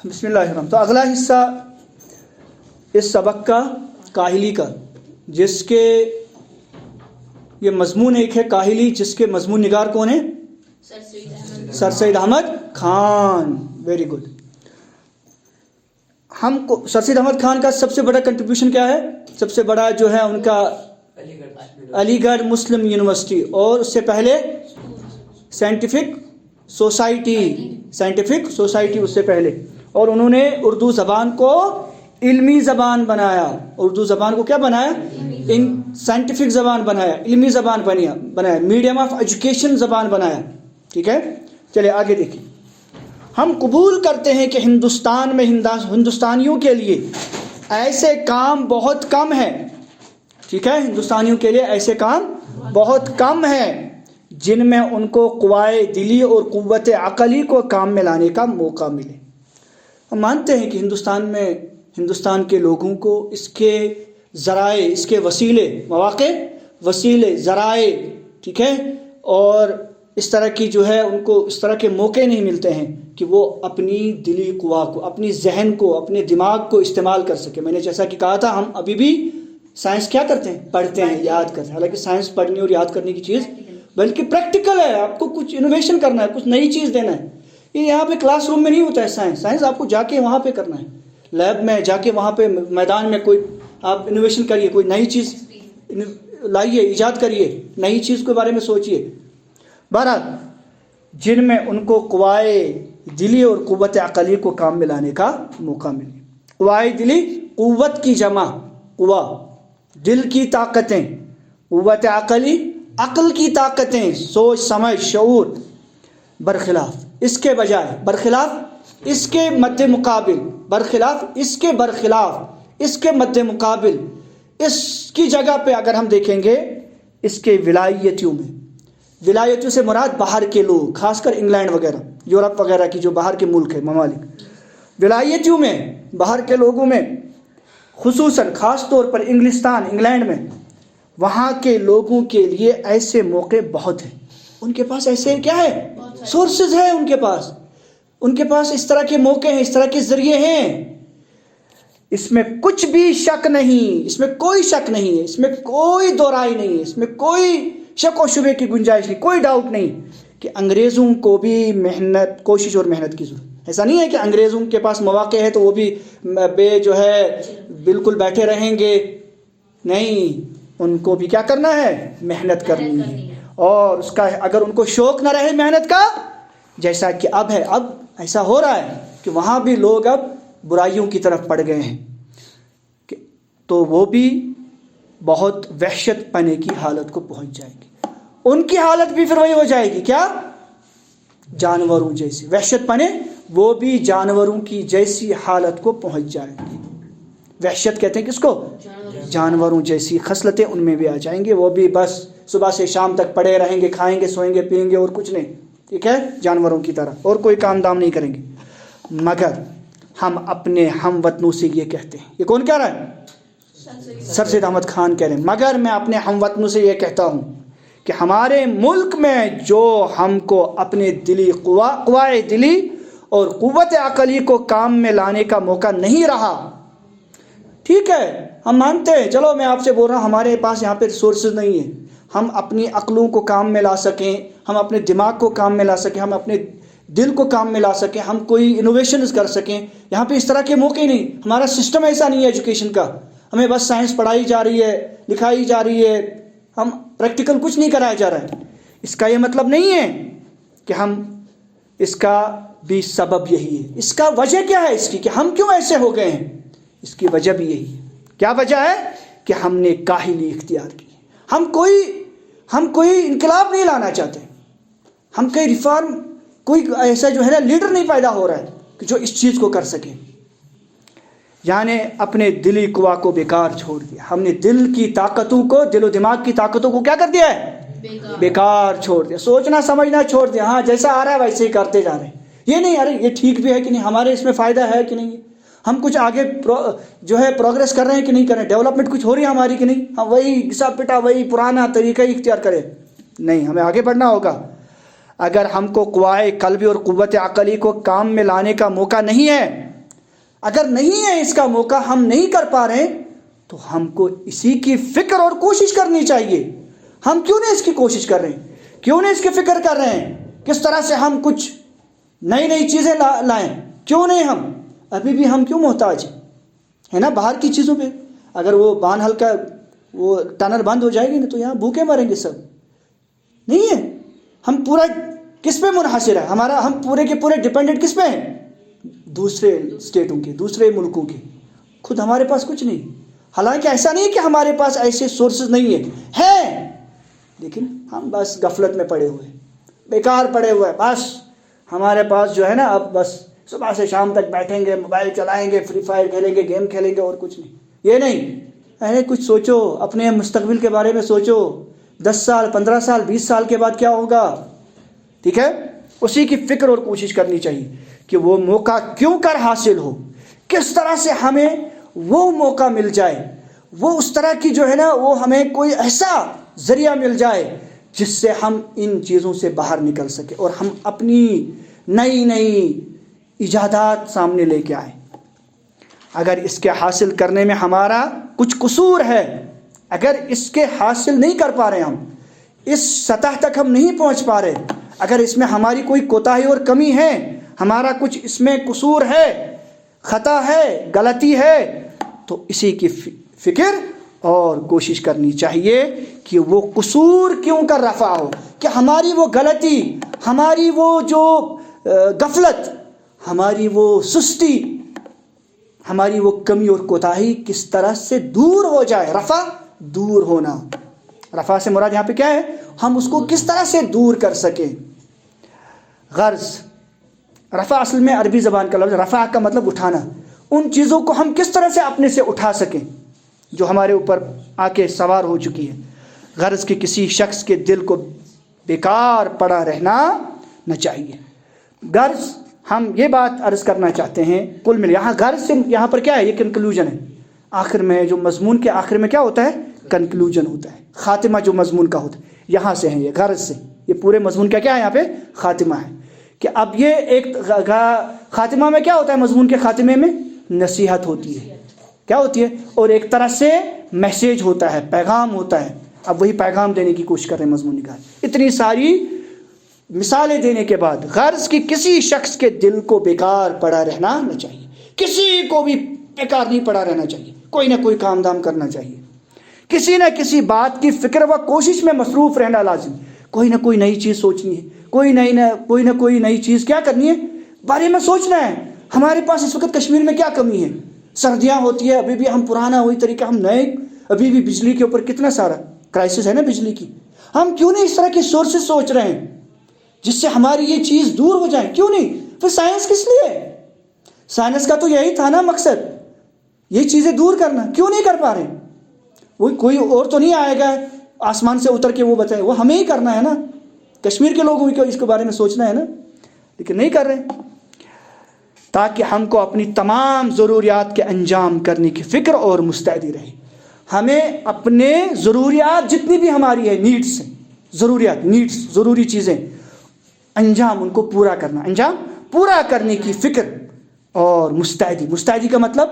بسم اللہ الرحمن. تو اگلا حصہ اس سبق کا کاہلی کا، جس کے یہ مضمون ایک ہے کاہلی، جس کے مضمون نگار کون ہے؟ Sir Syed Ahmad Khan. Very good. ہم کو سر سید احمد خان کا سب سے بڑا کنٹریبیوشن کیا ہے؟ سب سے بڑا جو ہے ان کا علی گڑھ مسلم یونیورسٹی، اور اس سے پہلے سائنٹیفک سوسائٹی اس سے پہلے. اور انہوں نے اردو زبان کو علمی زبان بنایا. اردو زبان کو کیا بنایا؟ سائنٹیفک زبان بنایا، علمی زبان بنایا، میڈیم آف ایجوکیشن زبان بنایا. ٹھیک ہے، چلے آگے دیکھیں. ہم قبول کرتے ہیں کہ ہندوستان میں ہندوستانیوں کے لیے ایسے کام بہت کم ہیں. ٹھیک ہے، ہندوستانیوں کے لیے ایسے کام بہت کم ہیں جن میں ان کو قوائے دلی اور قوت عقلی کو کام میں لانے کا موقع ملے. ہم مانتے ہیں کہ ہندوستان کے لوگوں کو اس کے ذرائع، اس کے وسیلے، مواقع، وسیلے، ذرائع، ٹھیک ہے، اور اس طرح کی جو ہے ان کو اس طرح کے موقع نہیں ملتے ہیں کہ وہ اپنی دلی قوا کو، اپنی ذہن کو، اپنے دماغ کو استعمال کر سکے. میں نے جیسا کہ کہا تھا، ہم ابھی بھی سائنس کیا کرتے ہیں؟ پڑھتے ہیں، یاد کرتے ہیں. حالانکہ سائنس پڑھنے اور یاد کرنے کی چیز بلکہ پریکٹیکل ہے. آپ کو کچھ انوویشن کرنا ہے، کچھ نئی چیز دینا ہے. یہ یہاں پہ کلاس روم میں نہیں ہوتا ہے. سائنس آپ کو جا کے وہاں پہ کرنا ہے، لیب میں جا کے، وہاں پہ میدان میں کوئی آپ انوویشن کریے، کوئی نئی چیز لائیے، ایجاد کریے، نئی چیز کے بارے میں سوچیے. بہرحال جن میں ان کو قوائے دلی اور قوت عقلی کو کام میں لانے کا موقع ملے. قوائے دلی، قوت کی جمع، قوا، دل کی طاقتیں، قوت عقلی، عقل کی طاقتیں، سوچ سمجھ شعور. برخلاف اس کے بجائے، برخلاف اس کے مد مقابل، برخلاف اس کے برخلاف اس کے مد مقابل، اس کی جگہ پہ اگر ہم دیکھیں گے، اس کے ولایتیوں میں، ولایتیوں سے مراد باہر کے لوگ، خاص کر انگلینڈ وغیرہ، یورپ وغیرہ کی جو باہر کے ملک ہیں، ممالک، ولایتیوں میں، باہر کے لوگوں میں، خصوصاً خاص طور پر انگلینڈ میں، وہاں کے لوگوں کے لیے ایسے موقع بہت ہیں. ان کے پاس ایسے کیا ہے؟ سورسز ہیں. ان کے پاس اس طرح کے موقع ہیں، اس طرح کے ذریعے ہیں. اس میں کچھ بھی شک نہیں، اس میں کوئی شک نہیں ہے، اس میں کوئی دو رائے نہیں ہے، اس میں کوئی شک و شبے کی گنجائش نہیں، کوئی ڈاؤٹ نہیں کہ انگریزوں کو بھی محنت، کوشش اور محنت کی ضرورت. ایسا نہیں ہے کہ انگریزوں کے پاس مواقع ہے تو وہ بھی جو ہے بالکل بیٹھے رہیں گے. نہیں، ان کو بھی کیا کرنا ہے؟ محنت کرنی ہے. اور اس کا اگر ان کو شوق نہ رہے محنت کا، جیسا کہ اب ہے، اب ایسا ہو رہا ہے کہ وہاں بھی لوگ اب برائیوں کی طرف پڑ گئے ہیں، تو وہ بھی بہت وحشت پنے کی حالت کو پہنچ جائے گی. ان کی حالت بھی پھر وہی ہو جائے گی، کیا؟ جانوروں جیسی وحشت پنے، وہ بھی جانوروں کی جیسی حالت کو پہنچ جائے گی. وحشت کہتے ہیں کس کو؟ جانوروں جیسی خصلتیں ان میں بھی آ جائیں گے. وہ بھی بس صبح سے شام تک پڑے رہیں گے، کھائیں گے، سوئیں گے، پئیں گے اور کچھ نہیں. ٹھیک ہے، جانوروں کی طرح، اور کوئی کام دام نہیں کریں گے. مگر ہم اپنے ہم وطنوں سے یہ کہتے ہیں. یہ کون کہہ رہا ہے؟ سر سید احمد خان کہہ رہے ہیں. مگر میں اپنے ہم وطنوں سے یہ کہتا ہوں کہ ہمارے ملک میں جو ہم کو اپنے دلی قوائے دلی اور قوت عقلی کو کام میں لانے کا موقع نہیں رہا. ٹھیک ہے، ہم مانتے ہیں، چلو میں آپ سے بول رہا ہوں، ہمارے پاس یہاں پہ ریسورسز نہیں ہیں، ہم اپنی عقلوں کو کام میں لا سکیں، ہم اپنے دماغ کو کام میں لا سکیں، ہم اپنے دل کو کام میں لا سکیں، ہم کوئی انوویشنز کر سکیں. یہاں پہ اس طرح کے موقع نہیں. ہمارا سسٹم ایسا نہیں ہے ایجوکیشن کا. ہمیں بس سائنس پڑھائی جا رہی ہے، لکھائی جا رہی ہے، ہم پریکٹیکل کچھ نہیں کرایا جا رہا ہے. اس کا یہ مطلب نہیں ہے کہ ہم، اس کا بھی سبب یہی ہے. اس کا وجہ کیا ہے اس کی، کہ ہم کیوں ایسے ہو گئے ہیں؟ اس کی وجہ بھی یہی ہے. کیا وجہ ہے؟ کہ ہم نے کاہلی اختیار کی. ہم کوئی انقلاب نہیں لانا چاہتے. ہم کوئی ریفارم، کوئی ایسا جو ہے نا لیڈر نہیں پیدا ہو رہا ہے کہ جو اس چیز کو کر سکے. یعنی اپنے دلی قوا کو بیکار چھوڑ دیا. ہم نے دل کی طاقتوں کو، دل و دماغ کی طاقتوں کو کیا کر دیا ہے؟ بیکار چھوڑ دیا. سوچنا سمجھنا چھوڑ دیا. ہاں جیسا آ رہا ہے ویسے ہی کرتے جا رہے ہیں. یہ نہیں ارے یہ ٹھیک بھی ہے کہ نہیں، ہمارے اس میں فائدہ ہے کہ نہیں، ہم کچھ آگے جو ہے پروگریس کر رہے ہیں کہ نہیں کر رہے ہیں، ڈیولپمنٹ کچھ ہو رہی ہے ہماری کہ نہیں. ہم وہی گھسا پٹا، وہی پرانا طریقہ ہی اختیار کریں. نہیں، ہمیں آگے بڑھنا ہوگا. اگر ہم کو قوائے قلبی اور قوت عقلی کو کام میں لانے کا موقع نہیں ہے اگر نہیں ہے اس کا موقع، ہم نہیں کر پا رہے ہیں، تو ہم کو اسی کی فکر اور کوشش کرنی چاہیے. ہم کیوں نہیں اس کی کوشش کر رہے ہیں؟ کیوں نہیں اس کی فکر کر رہے ہیں کس طرح سے ہم کچھ نئی نئی چیزیں لائیں؟ کیوں نہیں؟ ہم ابھی بھی ہم کیوں محتاج ہیں، ہے نا، باہر کی چیزوں پہ. اگر وہ بان ہلکا وہ ٹنل بند ہو جائے گی نا تو یہاں بھوکے مریں گے سب. نہیں ہے، ہم پورا کس پہ منحصر ہے؟ ہم پورے کے پورے ڈپینڈنٹ کس پہ ہیں؟ دوسرے اسٹیٹوں کے، دوسرے ملکوں کے. خود ہمارے پاس کچھ نہیں. حالانکہ ایسا نہیں کہ ہمارے پاس ایسے سورسز نہیں ہیں، لیکن ہم بس غفلت میں پڑے ہوئے، بیکار پڑے ہوئے. بس ہمارے پاس جو ہے نا، اب بس صبح سے شام تک بیٹھیں گے، موبائل چلائیں گے، فری فائر کھیلیں گے، گیم کھیلیں گے، اور کچھ نہیں. یہ نہیں، ارے کچھ سوچو، اپنے مستقبل کے بارے میں سوچو. 10 سال 15 سال 20 سال کے بعد کیا ہوگا؟ ٹھیک ہے، اسی کی فکر اور کوشش کرنی چاہیے کہ وہ موقع کیوں کر حاصل ہو، کس طرح سے ہمیں وہ موقع مل جائے، وہ اس طرح کی جو ہے نا، وہ ہمیں کوئی ایسا ذریعہ مل جائے جس سے ہم ان چیزوں سے باہر نکل سکیں اور ہم اپنی نئی نئی ایجادات سامنے لے کے آئیں. اگر اس کے حاصل کرنے میں ہمارا کچھ قصور ہے، اگر اس کے حاصل نہیں کر پا رہے، ہم اس سطح تک ہم نہیں پہنچ پا رہے، اگر اس میں ہماری کوئی کوتاہی اور کمی ہے، ہمارا کچھ اس میں قصور ہے، خطا ہے، غلطی ہے، تو اسی کی فکر اور کوشش کرنی چاہیے کہ وہ قصور کیوں کر رفع ہو، کہ ہماری وہ غلطی، ہماری وہ جو غفلت، ہماری وہ سستی، ہماری وہ کمی اور کوتاہی کس طرح سے دور ہو جائے. رفع دور ہونا، رفع سے مراد یہاں پہ کیا ہے؟ ہم اس کو کس طرح سے دور کر سکیں. غرض رفع اصل میں عربی زبان کا لفظ، رفع کا مطلب اٹھانا. ان چیزوں کو ہم کس طرح سے اپنے سے اٹھا سکیں جو ہمارے اوپر آ کے سوار ہو چکی ہے. غرض کہ کسی شخص کے دل کو بیکار پڑا رہنا نہ چاہیے. غرض ہم یہ بات عرض کرنا چاہتے ہیں، کل مل یہاں غرض سے یہاں پر کیا ہے؟ یہ کنکلوژن ہے. آخر میں جو مضمون کے آخر میں کیا ہوتا ہے؟ کنکلوژن ہوتا ہے، خاتمہ جو مضمون کا ہوتا ہے. یہاں سے ہے یہ غرض سے، یہ پورے مضمون کا کیا ہے؟ یہاں پہ خاتمہ ہے. کہ اب یہ ایک خاتمہ میں کیا ہوتا ہے؟ مضمون کے خاتمے میں نصیحت ہوتی ہے. کیا ہوتی ہے؟ اور ایک طرح سے میسیج ہوتا ہے، پیغام ہوتا ہے. اب وہی پیغام دینے کی کوشش کر رہے ہیں مضمون نگار. اتنی ساری مثالیں دینے کے بعد غرض کہ کسی شخص کے دل کو بیکار پڑا رہنا نہ چاہیے. کسی کو بھی بیکار نہیں پڑا رہنا چاہیے، کوئی نہ کوئی کام دام کرنا چاہیے، کسی نہ کسی بات کی فکر و کوشش میں مصروف رہنا لازم. کوئی نہ کوئی نئی چیز سوچنی ہے، کوئی نہ کوئی نئی چیز کیا کرنی ہے، بارے میں سوچنا ہے. ہمارے پاس اس وقت کشمیر میں کیا کمی ہے؟ سردیاں ہوتی ہے، ابھی بھی ہم پرانا وہی طریقہ، ہم نئے، ابھی بھی بجلی کے اوپر کتنا سارا کرائسس ہے نا بجلی کی. ہم کیوں نہیں اس طرح کی سورسز سوچ رہے ہیں جس سے ہماری یہ چیز دور ہو جائے؟ کیوں نہیں؟ پھر سائنس کس لیے؟ سائنس کا تو یہی تھا نا مقصد، یہ چیزیں دور کرنا. کیوں نہیں کر پا رہے؟ وہ کوئی اور تو نہیں آئے گا آسمان سے اتر کے وہ بتائے، وہ ہمیں ہی کرنا ہے نا. کشمیر کے لوگوں کو اس کے بارے میں سوچنا ہے نا، لیکن نہیں کر رہے. تاکہ ہم کو اپنی تمام ضروریات کے انجام کرنے کی فکر اور مستعدی رہے. ہمیں اپنے ضروریات جتنی بھی ہماری ہے، نیڈس، ضروریات، نیڈس، ضروری چیزیں، انجام ان کو پورا کرنا، انجام پورا کرنے کی فکر اور مستعدی. مستعدی کا مطلب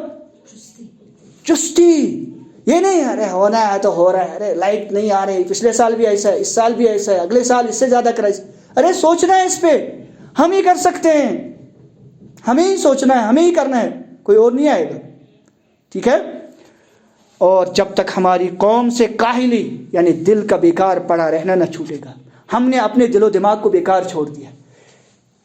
چستی. یہ نہیں ارے ہونا ہے تو ہو رہا ہے، ارے لائٹ نہیں آ رہی، پچھلے سال بھی ایسا ہے، اس سال بھی ایسا ہے، اگلے سال اس سے زیادہ کرائس. ارے سوچنا ہے اس پہ، ہم ہی کر سکتے ہیں، ہمیں ہی سوچنا ہے، ہمیں ہی کرنا ہے، کوئی اور نہیں آئے گا. ٹھیک ہے. اور جب تک ہماری قوم سے کاہلی یعنی دل کا بیکار پڑا رہنا نہ چھوٹے گا. ہم نے اپنے دل و دماغ کو بیکار چھوڑ دیا.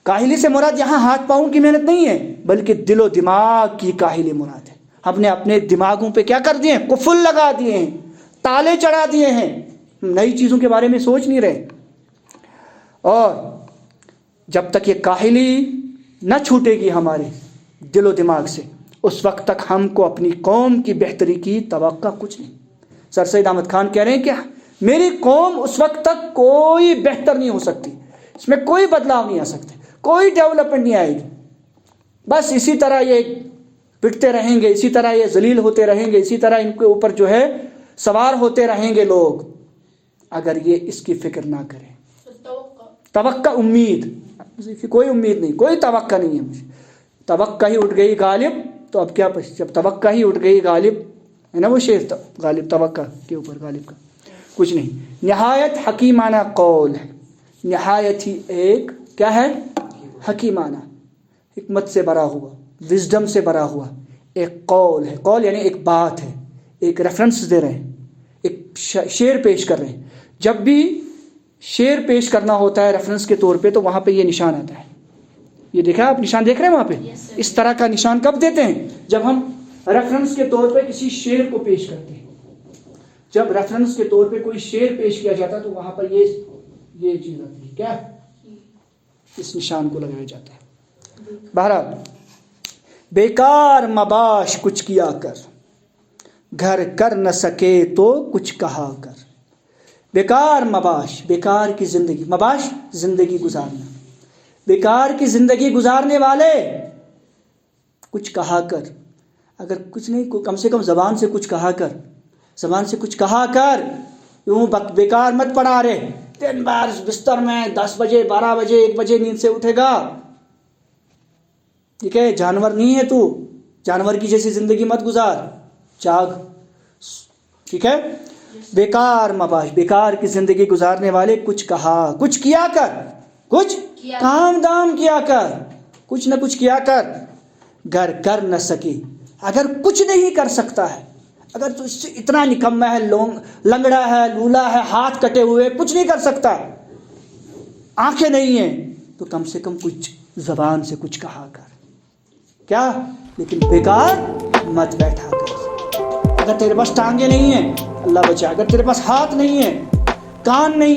کاہلی سے مراد یہاں ہاتھ پاؤں کی محنت نہیں ہے، بلکہ دل و دماغ کی کاہلی مراد ہے. ہم نے اپنے دماغوں پہ کیا کر دیے ہیں؟ قفل لگا دیے ہیں، تالے چڑھا دیے ہیں، نئی چیزوں کے بارے میں سوچ نہیں رہے. اور جب تک یہ کاہلی نہ چھوٹے گی ہمارے دل و دماغ سے، اس وقت تک ہم کو اپنی قوم کی بہتری کی توقع کچھ نہیں. سر سید احمد خان کہہ رہے ہیں کہ میری قوم اس وقت تک کوئی بہتر نہیں ہو سکتی، اس میں کوئی بدلاؤ نہیں آ سکتے، کوئی ڈیولپمنٹ نہیں آئے گی. بس اسی طرح یہ پٹتے رہیں گے، اسی طرح یہ ذلیل ہوتے رہیں گے، اسی طرح ان کے اوپر جو ہے سوار ہوتے رہیں گے لوگ، اگر یہ اس کی فکر نہ کریں. توقع، امید، کوئی امید نہیں، کوئی توقع نہیں ہے مجھے. توقع ہی اٹھ گئی غالب تو اب کیا جب توقع ہی اٹھ گئی غالب ہے نا وہ شعر غالب توقع کے اوپر غالب کا کچھ نہیں. نہایت حکیمانہ قول ہے, نہایت ہی ایک کیا ہے حکیمانہ, حکمت سے بھرا ہوا, وزڈم سے بھرا ہوا ایک قول ہے. قول یعنی ایک بات ہے, ایک ریفرنس دے رہے ہیں, ایک شعر پیش کر رہے ہیں. جب بھی شعر پیش کرنا ہوتا ہے ریفرنس کے طور پہ تو وہاں پہ یہ نشان آتا ہے. یہ دیکھا آپ نشان دیکھ رہے ہیں وہاں پہ, اس طرح کا نشان کب دیتے ہیں؟ جب ہم ریفرنس کے طور پہ کسی شعر کو پیش کرتے ہیں. جب ریفرنس کے طور پہ کوئی شعر پیش کیا جاتا ہے تو وہاں پر یہ چیز آتی ہے, کیا اس نشان کو لگایا جاتا ہے. بہرحال بیکار مباش کچھ کیا کر, گھر کر نہ سکے تو کچھ کہا کر. بیکار مباش, بیکار کی زندگی, مباش زندگی گزارنا, بیکار کی زندگی گزارنے والے کچھ کہا کر. اگر کچھ نہیں کم سے کم زبان سے کچھ کہا کر, زبان سے کچھ کہا کر. یوں بیکار مت پڑا رہے, دن بار بستر میں 10 بجے 12 بجے 1 بجے نیند سے اٹھے گا. ٹھیک ہے, جانور نہیں ہے تو, جانور کی جیسی زندگی مت گزار, جاگ. ٹھیک ہے, بیکار مباش, بیکار کی زندگی گزارنے والے کچھ کہا, کچھ کیا کر, کچھ کام دام کیا کر, کچھ نہ کچھ کیا کر. گھر کر نہ سکے, اگر کچھ نہیں کر سکتا ہے, اگر تو اس سے اتنا نکما ہے, لنگڑا ہے, لولا ہے, ہاتھ کٹے ہوئے, کچھ نہیں کر سکتا, آنکھیں نہیں ہیں, تو کم سے کم کچھ زبان سے کچھ کہا کر. کیا, لیکن بیکار مت بیٹھا کر. اگر تیرے پاس ٹانگیں نہیں ہیں اللہ بچا, اگر تیرے پاس ہاتھ نہیں ہے, کان نہیں